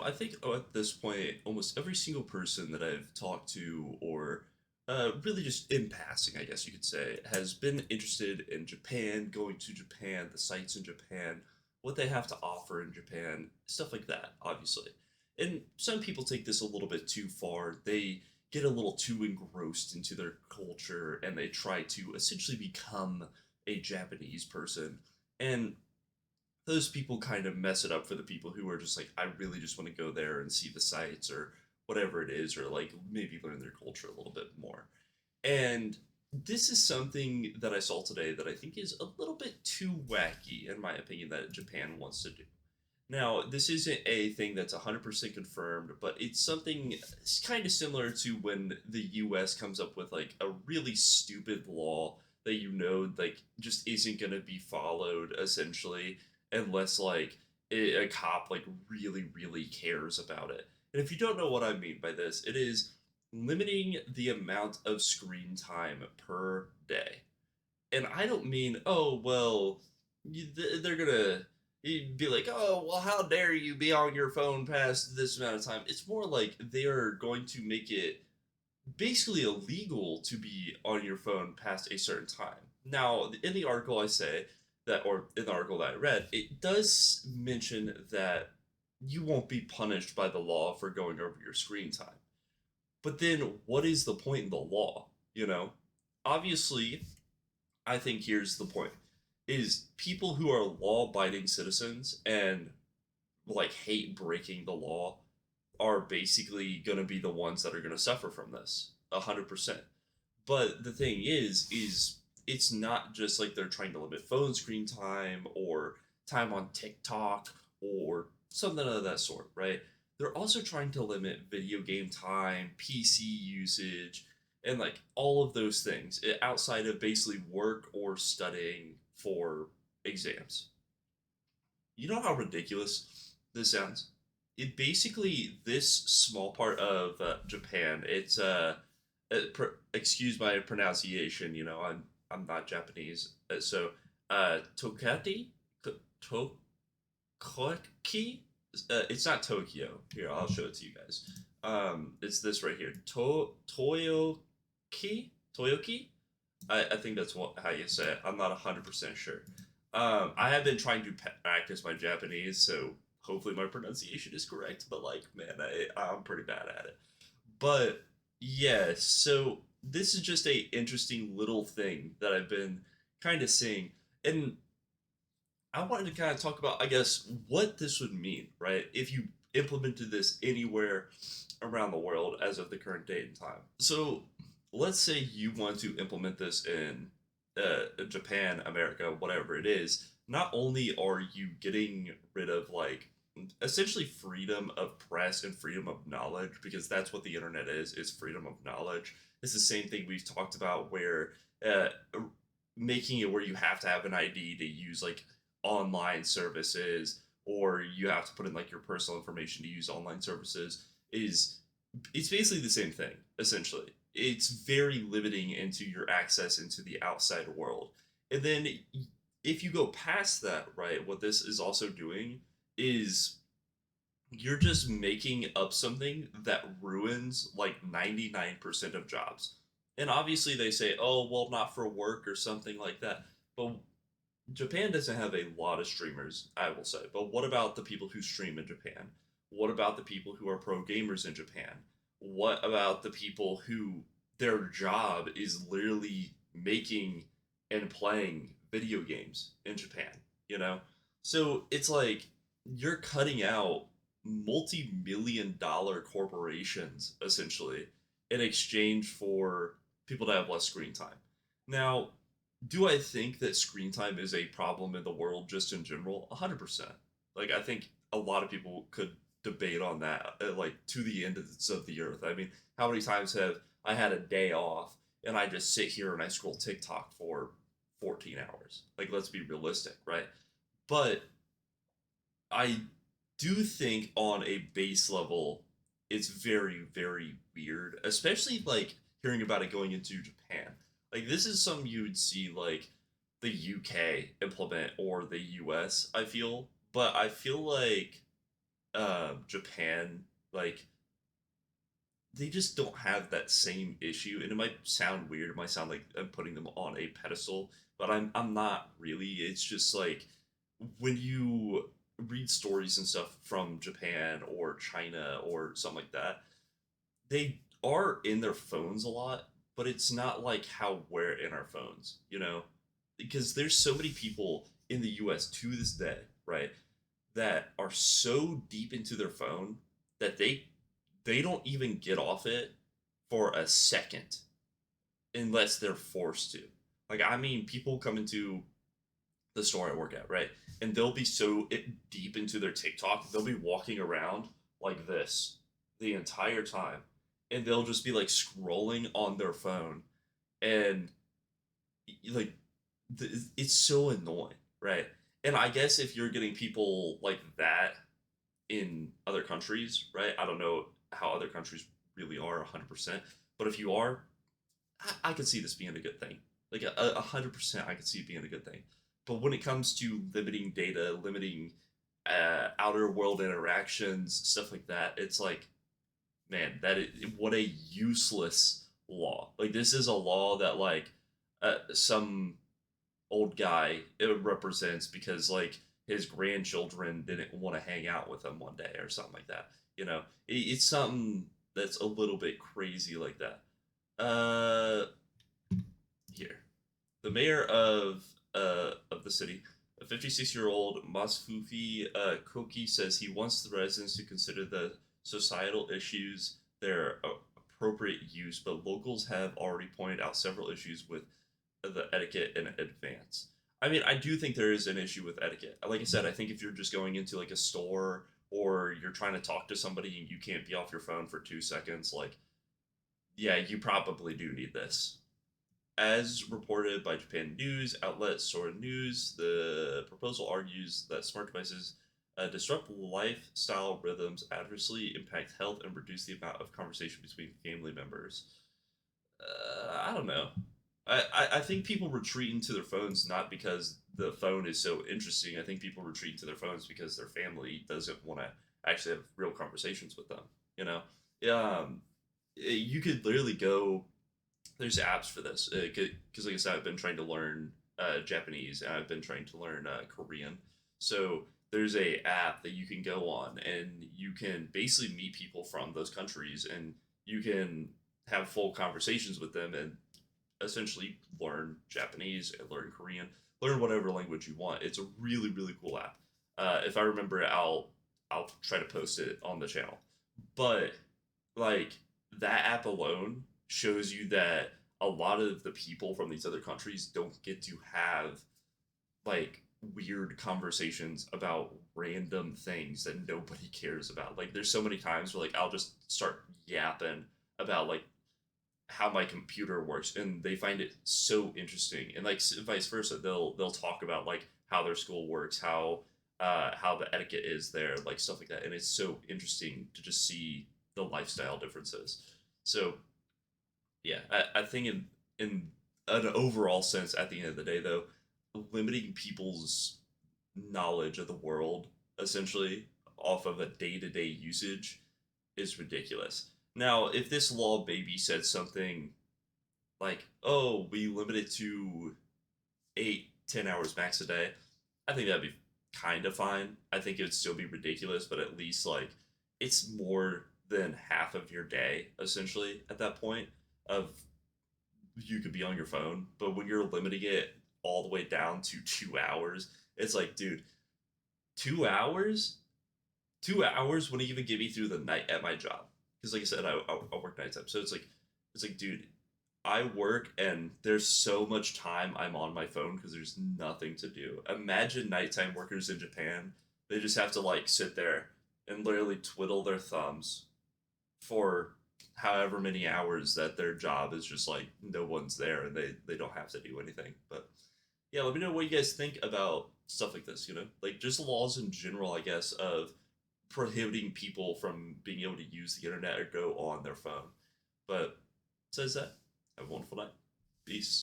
I think at this point, almost every single person that I've talked to, or really just in passing, I guess you could say, has been interested in Japan, going to Japan, the sights in Japan, what they have to offer in Japan, stuff like that, obviously. And some people take this a little bit too far. They get a little too engrossed into their culture and they try to essentially become a Japanese person. And those people kind of mess it up for the people who are just like, I really just want to go there and see the sights or whatever it is, or like maybe learn their culture a little bit more. And this is something that I saw today that I think is a little bit too wacky, in my opinion, that Japan wants to do. Now, this isn't a thing that's 100% confirmed, but it's something kind of similar to when the US comes up with like a really stupid law that like just isn't going to be followed essentially unless like a cop like really cares about it. And if you don't know what I mean by this, it is limiting the amount of screen time per day. And I don't mean, oh, well, they're gonna be like, oh, well, how dare you be on your phone past this amount of time? It's more like they're going to make it basically illegal to be on your phone past a certain time. Now, in the article I say that, or in the article that I read, it does mention that you won't be punished by the law for going over your screen time. But then what is the point in the law? You know? Obviously, I think here's the point is people who are law-abiding citizens and like hate breaking the law are basically going to be the ones that are going to suffer from this 100%. But the thing is it's not just like they're trying to limit phone screen time or time on TikTok or something of that sort, right? They're also trying to limit video game time, PC usage, and like all of those things outside of basically work or studying for exams. You know how ridiculous this sounds? It basically this small part of Japan. It's excuse my pronunciation. I'm not Japanese, so Tokati, Tokoki. It's not Tokyo. Here, I'll show it to you guys. It's this right here. Toyoki. I think that's how you say it. I'm not 100% sure. I have been trying to practice my Japanese, so hopefully my pronunciation is correct. But like, man, I'm pretty bad at it. But yeah, so this is just a interesting little thing that I've been kind of seeing, and I wanted to kind of talk about, I guess, what this would mean, right? If you implemented this anywhere around the world as of the current date and time. So let's say you want to implement this in Japan, America, whatever it is. Not only are you getting rid of like essentially freedom of press and freedom of knowledge, because that's what the internet is freedom of knowledge. It's the same thing we've talked about where uh, making it where you have to have an ID to use like online services or you have to put in like your personal information to use online services is it's basically the same thing essentially. It's very limiting into your access into the outside world. And then if you go past that, right, what this is also doing is you're just making up something that ruins like 99% of jobs. And obviously they say, oh, well, not for work or something like that. But Japan doesn't have a lot of streamers, I will say. But what about the people who stream in Japan? What about the people who are pro gamers in Japan? What about the people who their job is literally making and playing video games in Japan, you know? So it's like you're cutting out multi-million dollar corporations essentially in exchange for people to have less screen time. Now, do I think that screen time is a problem in the world just in general? 100%. Like, I think a lot of people could debate on that, like, to the ends of the earth. I mean, how many times have I had a day off and I just sit here and I scroll TikTok for 14 hours? Like, let's be realistic, right? But I do think on a base level, it's very weird, especially like hearing about it going into Japan. Like this is something you would see like the UK implement or the US, I feel. But I feel like Japan, like they just don't have that same issue, and it might sound weird. It might sound like I'm putting them on a pedestal, but I'm not really. It's just like when you read stories and stuff from Japan or China or something like that, they are in their phones a lot, but it's not like how we're in our phones, because there's so many people in the US to this day, right, that are so deep into their phone that they don't even get off it for a second unless they're forced to. Like, I mean, people come into the store I work at, right? And they'll be so deep into their TikTok, they'll be walking around like this the entire time. And they'll just be like scrolling on their phone. And like, it's so annoying, right? And I guess if you're getting people like that in other countries, right? I don't know how other countries really are 100%, but if you are, I could see this being a good thing. Like 100%, I could see it being a good thing. But when it comes to limiting data, limiting outer world interactions, stuff like that, it's like, man, what a useless law. Like this is a law that like some old guy it represents because like his grandchildren didn't want to hang out with him one day or something like that. It's something that's a little bit crazy like that. Uh, Here, the mayor of the city, a 56-year-old Masfufi Koki, says he wants the residents to consider the societal issues their appropriate use, but locals have already pointed out several issues with the etiquette in advance. I mean, I do think there is an issue with etiquette. Like I said, I think if you're just going into like a store or you're trying to talk to somebody and you can't be off your phone for 2 seconds, like, yeah, you probably do need this. As reported by Japan news outlet Sora News, the proposal argues that smart devices disrupt lifestyle rhythms, adversely impact health, and reduce the amount of conversation between family members. I don't know. I think people retreat into their phones not because the phone is so interesting. I think people retreat into their phones because their family doesn't want to actually have real conversations with them. You know, um, you could literally go. There's apps for this because, like I said, I've been trying to learn Japanese and I've been trying to learn Korean. So there's a app that you can go on and you can basically meet people from those countries and you can have full conversations with them and essentially learn Japanese and learn Korean, learn whatever language you want. It's a really really cool app. If I remember it, I'll try to post it on the channel. But like that app alone shows you that a lot of the people from these other countries don't get to have like weird conversations about random things that nobody cares about. Like there's so many times where like I'll just start yapping about like how my computer works and they find it so interesting and like vice versa they'll talk about like how their school works how the etiquette is there like stuff like that and it's so interesting to just see the lifestyle differences so yeah I think in an overall sense at the end of the day though limiting people's knowledge of the world essentially off of a day-to-day usage is ridiculous. Now if this law maybe said something like, oh, we limit it to 8, 10 hours max a day, I think that'd be kind of fine. I think it would still be ridiculous, but at least like it's more than half of your day essentially at that point of you could be on your phone. But when you're limiting it all the way down to 2 hours, it's like, dude, 2 hours? 2 hours wouldn't even get me through the night at my job. Because like I said, I work nighttime, so it's like, dude, I work and there's so much time I'm on my phone because there's nothing to do. Imagine nighttime workers in Japan. They just have to like sit there and literally twiddle their thumbs for however many hours that their job is just like no one's there and they don't have to do anything. But yeah, let me know what you guys think about stuff like this, Like just laws in general, I guess, of prohibiting people from being able to use the internet or go on their phone. But besides that, have a wonderful night. Peace.